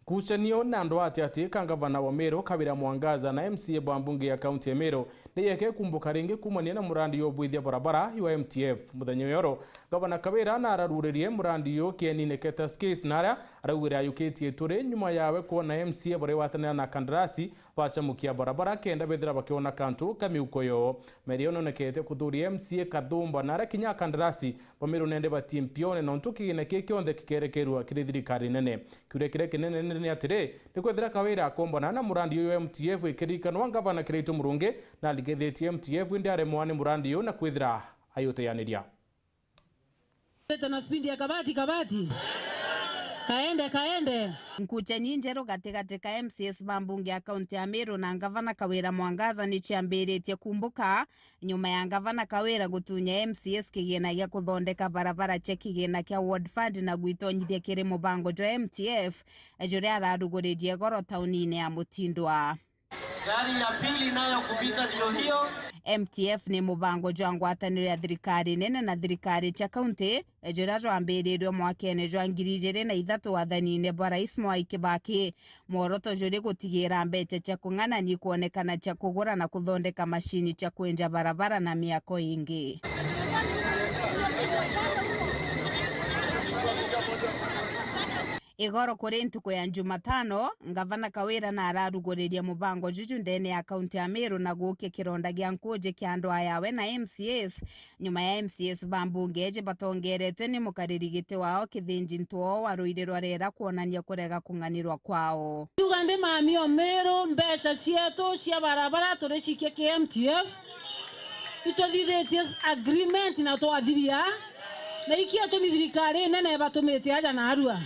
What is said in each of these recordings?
Ngucanio na andu ati kangavana wa Meru KAWIRA Mwangaza na MCA bambunge ya kaunti ya Meru niyeke kumbuka ringi kumania na murandi yo bwithia barabara wa MTF muthenyo yoro gavana KAWIRA na araruririe murandi yo kienine ketaskis nara arawira yukitie turi nyuma yawe kuona MCA bore watanira na kandarasi bachamukia barabara kenda bethira bakiona kantu kamiuko yo Meru nonekete kuthuri MCA Kathumba nara kinya kandarasi bameru nende batimpione na ntukigine kikionde kikerekerwa kirithirikari nene kure kinene ni atire nikwethira KAWIRA akombana na murandi yo MTF ikirikanwa gavana KIRAITU murunge na aligethetie MTF ndi AREMWA ni murandi yo na kwithira ayoteaniria na spindi ya kabati kaende Ngucanio njeru gatigati ka MCS bambunge ya kaunti ya Meru na gavana KAWIRA Mwangaza ni ciambiritie kumbuka nyuma ya gavana KAWIRA gutunya MCS kigina gya kuthondeka barabara cia kigina kia World Fund na gwitonyithia kiri mubango jo MTF juria araruguririe goro taunini ya Mutindwa. Gari ya pili nayo kupita ndio hiyo. MTF ni mubango jo ngwataniro ya thirikari nene na thirikari cia kaunti juria rwambiriirio mwakene jo 2003 wathanine bwa Rais Mwai Kibaki mworoto juri gutigira mbeca cia kung'anani kuonekana cia kugura na kuthondeka mashini cia kwenja barabara na miako ingi. Igoro kuri ntuko ya Jumatano gavana KAWIRA na araruguriria mubango juju ndene ya kaunti ya Meru na guke kironda gya nkuje kia andu ayawe na MCS nyuma ya MCS bambunge je batongeretwe ni mukaririgite wao kithinji ntuo waruirirwa rera kuonania kurega kung'anirwa kwao. Tugande mamio Meru mbeca cietu cia barabara turicikie ki MTF ituthithitie agreement na twathiria na ikia tumithirikari nene batumite aja na arua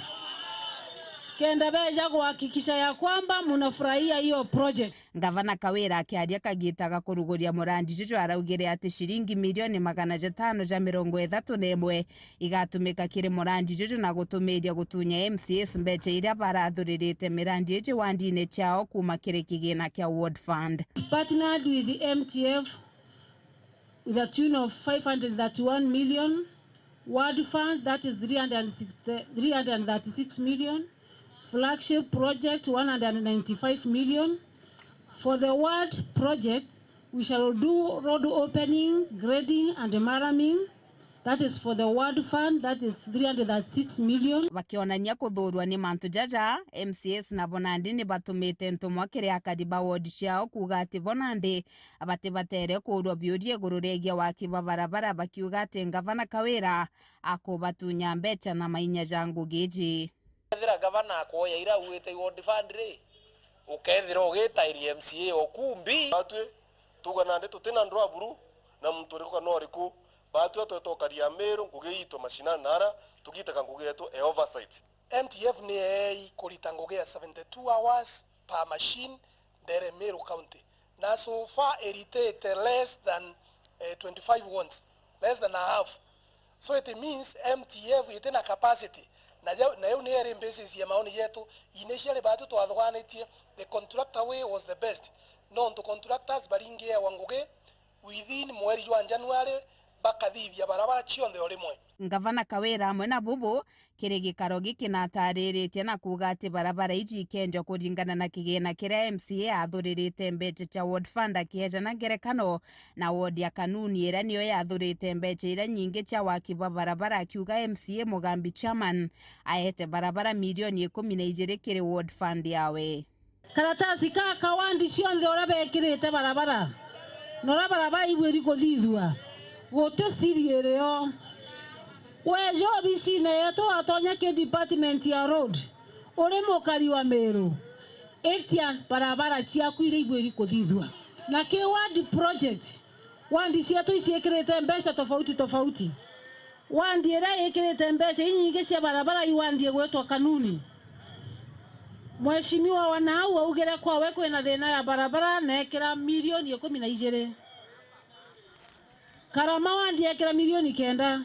kenda beja kuhakikisha ya kwamba munafurahia hiyo project. Gavana KAWIRA akiaria kagitaga kuruguria murandi juju araugire ati shiringi milioni 531 igatumika kiri murandi juju na gutumiria gutunya MCS mbeca iria barathuririte mirandi iji wandine chao kuma kiri kigina kia World Fund. Partnered with the MTF with a tune of 531 million, World Fund that is 336 million, flagship project 195 million. For the World project, we shall do road opening, grading and marraming. That is for the World Fund, that is 306 million. Wakionania kuthurwa ni mantu jaja, MCS na Bonandi ni batumite ntumwa kiri akadiba ward ciao kuga ati Bonandi abati batere kurwa biurie gururegia wakiba barabara bakiuga ati gavana KAWIRA akubatunya mbeca na mainya jangu geji. Ethira gavana akoya ira uite World Fund ri ukethira ugitairia MCA okumbi atwe tuganande tutina ndwa buru na mturiko noriku batwe totokaria Meru ngugiito mashina nara tugitaka ngugeto oversight. MTF ni kurita ngugea 72 hours per machine there Meru county na so far irritate less than 25 ones, less than a half. So it means MTF it in a capacity na yo ni ere basis ya maoni yetu initially bado twathwanitie the contractor way was the best no to contractors baringe wanguge within mweri wa January bakathithia barabara cionthe orimwe. Gavana KAWIRA amwe na bubu kiri gikaro giki na tariritie na kuga ati barabara iji ikenjo kuringana na kigina kiria MCA athuririte mbeca cia World Fund akieja na ngerekano na ward ya kanuni ira niyo yathurite mbeca ira nyingi cia wakiba barabara akiuga MCA Mugambi chairman ahete barabara milioni 12 kiri World Fund yawe. Karatasi kaka wandi cionthe ora bekirite barabara nora barabara ibwiri kuthithua wote sirierio wejo bicine yeto atonya ke department ya road ore mokari wa Meru etian barabara cia kwire ibwiri kuthithua na ke ward project wandi cieto iciekirite mbeca tofauti wandi era ikirite mbeca nyingi cia barabara iwandi gwetwa kanuni. Mheshimiwa wanau augire kwawe kwina thina ya barabara na ekira milioni 12 karama wandi ekira milioni 9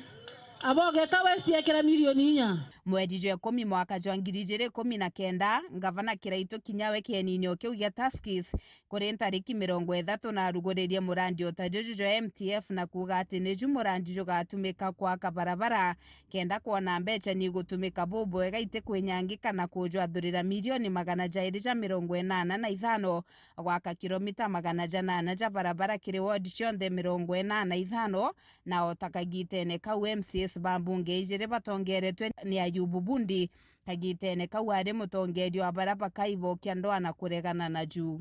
abogeta westiekera milioni 4 mweri jwa 10 mwaka jwa 2019 ngavana Kiraitu kinyawe kieninio kiu gia Tuskys kuri tariki 30 na ruguririe murandi utajuju jwa MTF na kuga ati niju murandi jugatumika kwa kabarabara kenda kuona mbeca ni gutumika bobo egaite kwinyangika na kujwathurira milioni 285 gwaka kilomita 800 ja barabara kiri ward cionthe 85 na otakagitene kau MCS bambunge ijire batongeretwe ni Ayubu Bundi kagitene kau ari mutongeri wa barabara kaibokia ndoa na kuregana na juu.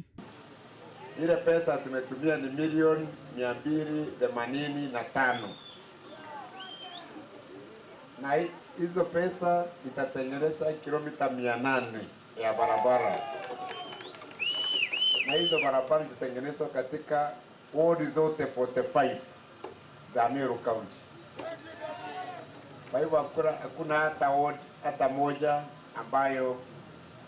Ile pesa tumetumia ni milioni 285 na hizo pesa itatengeneza kilomita 800 ya barabara, na hizo barabara zitatengenezwa katika ward zote 45 za Meru County. Kwa hivyo hakuna hata ward hata moja ambayo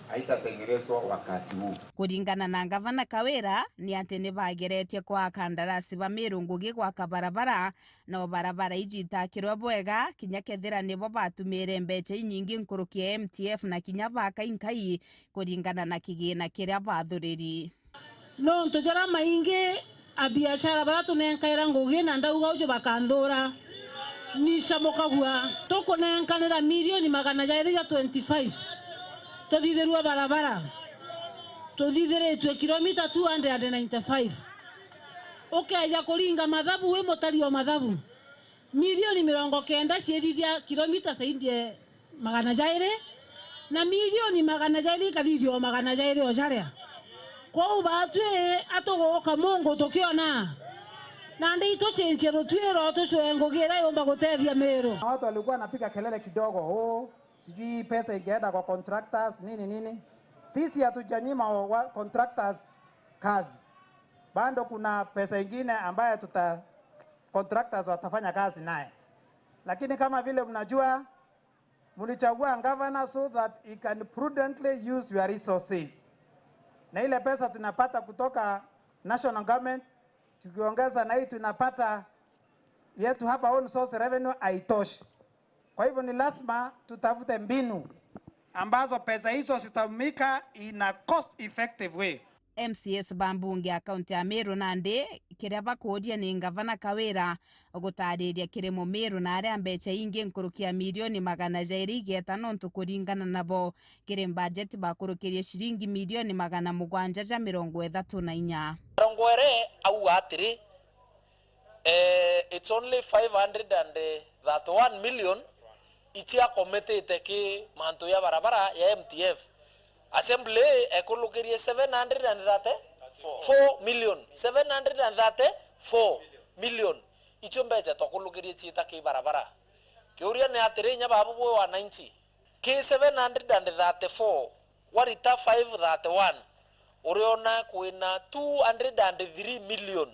haitatengenezwa wakati huu. Kuringana na gavana KAWIRA ni ati ni bageretie kwa akandarasi ba Meru ngugi kwa kabarabara no barabara ijitakirwa bwega kinya kethira nibo batumire mbeca nyingi nkurukia MTF na kinya baka inkai kuringana na kigina kiria bathuriri no ntojara maingi a biashara baratu nenkaira ngugi na ndauga ujo bakanthura ni samokagua toko nenkanira milioni 225 todithirwa barabara todithiretwe kilomita 295 ukeja kuringa mathabu we mutario mathabu milioni 90 ciethithia kilomita saidie 200 na milioni 200 kathithio 200 ojaria kwa ubatwe atogoka Mungu tukiona na ndito chenjero twero tucwengogira yomba gutethia Meru. Watu walikuwa wanapiga kelele kidogo, sijui pesa ingeenda kwa contractors nini. Sisi hatujanyima contractors kazi. Bado kuna pesa ingine ambayo contractors watafanya kazi naye. Lakini kama vile mnajua mlichagua governor so that he can prudently use your resources. Na ile pesa tunapata kutoka national government tukiongeza na hii tunapata yetu hapa own source revenue haitoshi. Kwa hivyo ni lazima tutafute mbinu ambazo pesa hizo zitumika in a cost effective way. MCS bambunge akaunti ya Meru Nandi kiria bakuria ni gavana KAWIRA gutariria kirimo Meru na aria mbeca ingi nkurukia milioni 205 ntukuringana nabo kiri budget bakurukirie shiringi milioni 734 Rongwere au atiri it's only 531 million itia committed ki manto ya barabara ya MTF assembly ekulukirie 734 million 734 million icho mbeca tokulukirie chita ki barabara kiuria ni atiri nya babu bwe wa 90 ki 734 warita 531 uriona kuina 203 million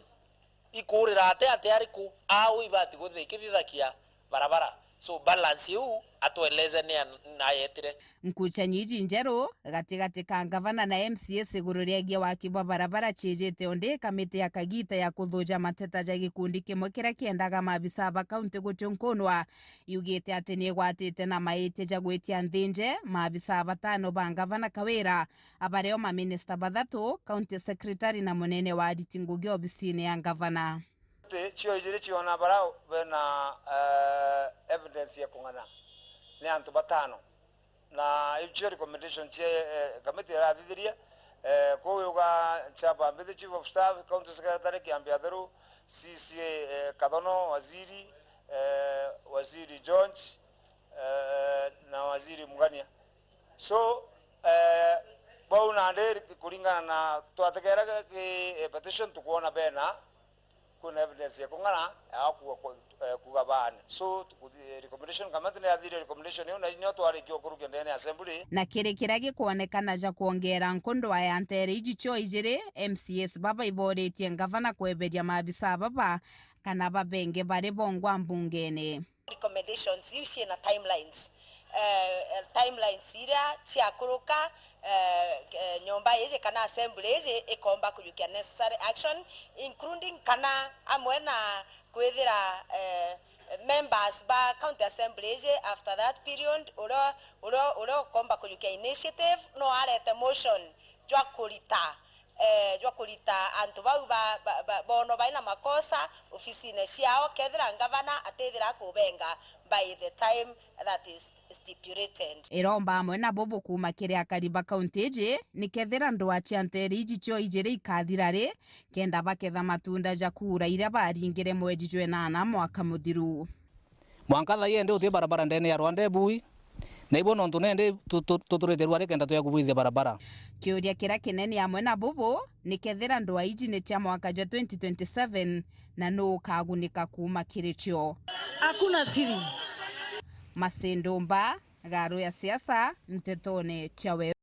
ikurira ate ariku au ibati guthikithakia barabara so balance yu atueleze ni nayetire nkuchanyi INJERU gatigati ka gavana na MCS igururegia wakiba barabara chejete onde kamite ya kagita ya kuthuja mateta ja gikundi kimwe kiria kiendaga mabisa ba kaunti guchunkunwa yugite ati ni gwatite na maite ja gwitia nthinje mabisa batano ba gavana KAWIRA abareo ma minister bathatu county secretary na munene wa ditingugi obisine ya gavana chio ijiri chiona barao bena evidence ya kungana ni antu batano na ichio recommendation che committee ra thithiria ko yoga chapa mbete chief of staff county secretary kiambia theru CCA Kadono waziri George na waziri Mugania so bauna nderi kulingana na twategera petition tukuona bena kuna evidence ya kungana aku kugabana so recommendation kama tuna adhiri recommendation hiyo na nyoto wale kiokuruke ndani assembly na kiragi kuonekana ja kuongera nkondo ya antere ijicho ijire MCS baba iboretie gavana kweberia mabisa baba kana babenge bare bongwa mbungene recommendations yushie na timelines ira chiakuruka nyomba yeje kana assembly yeje ikomba kuyukia necessary action including kana amwe na kwethira members ba county assembly after that period uro komba kuyukia initiative no arete motion jwa kulita antu bau bono baina makosa ofisine ciao kethira ngavana atethira kubenga by the time that is stipulated. Iromba amwe na bobo kuma kiria kariba county ni kethira ndwa chianteri jicho ijire ikathirari kenda baketha matunda ja kura iria baringire mwezi jwenana mwaka muthiru. Mwankatha yende uthi barabara ndene ya Rwanda bui na ibono ntunende tutureterwa reke ndatu ya kubuithia barabara. Kiuria kira kinene amwe na bobo ni kethira ndwa iji ni tia mwaka jwa 2027 na no kagunika kuma kiricho. Hakuna siri. Masendomba, Gaaru E Ciaca, mtetone chawe.